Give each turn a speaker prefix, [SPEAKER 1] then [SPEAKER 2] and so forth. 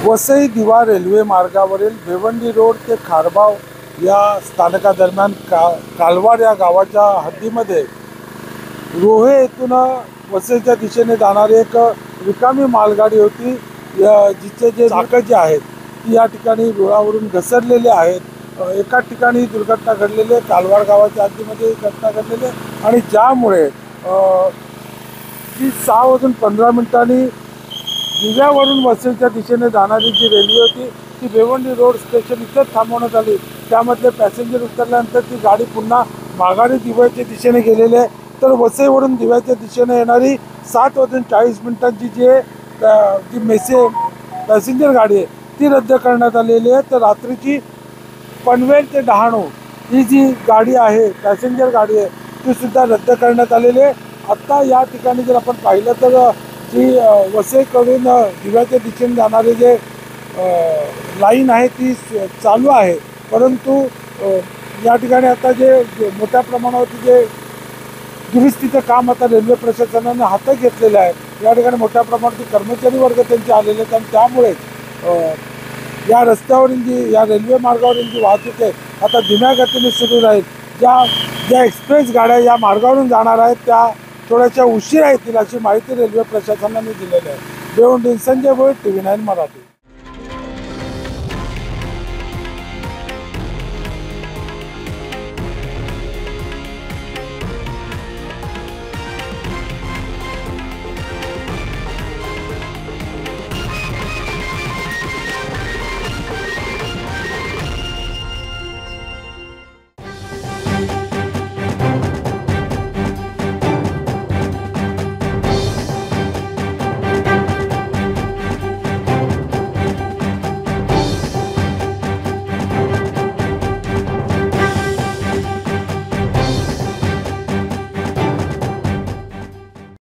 [SPEAKER 1] वसई दिवा रेल्वे मार्गावरील भिवंडी रोड ते खारबाव या स्थानकादरम्यान कालवाड या गावाच्या हद्दीमध्ये रोहे येथून वसईच्या दिशेने जाणारी एक रिकामी मालगाडी होती। जिचे जे चाकं जे आहेत ती या ठिकाणी रुळावरून घसरलेले आहेत। एका ठिकाणी दुर्घटना घडलेली आहे, कालवाड गावाच्या हद्दीमध्ये घटना घडलेली आहे आणि ज्यामुळे जी 6:15 दिव्यावरून वसईच्या दिशेने जाणारी जी रेल्वे होती ती भिवंडी रोड स्टेशन इथेच थांबवण्यात आली। त्यामधले पॅसेंजर उतरल्यानंतर ती गाडी पुन्हा माघारी दिव्याच्या दिशेने गेलेली आहे। तर वसईवरून दिव्याच्या दिशेने येणारी 7:40 जी पॅसेंजर गाडी आहे ती रद्द करण्यात आलेली आहे। तर रात्रीची पनवेल ते डहाणू ही जी गाडी आहे, पॅसेंजर गाडी आहे, ती सुद्धा रद्द करण्यात आलेली आहे। आत्ता या ठिकाणी जर आपण पाहिलं तर जी वसईकडून दिव्याच्या दिशेने जाणारे जे लाईन आहे ती चालू आहे, परंतु या ठिकाणी आता जे मोठ्या प्रमाणावरती जे दुरुस्तीचं काम आता रेल्वे प्रशासनाने हातात घेतलेलं आहे। या ठिकाणी मोठ्या प्रमाणावरती कर्मचारी वर्ग त्यांचे आलेले आहेत आणि त्यामुळे या रस्त्यावरील या रेल्वे मार्गावरील जी वाहतूक आहे आता धीम्या गतीने सुरू राहील। ज्या एक्सप्रेस गाड्या या मार्गावरून जाणार आहेत त्या थोड्याशा उशिरा येतील अशी माहिती रेल्वे प्रशासनाने दिलेली आहे। भिवंडी संजय भोईर, TV9 मराठी।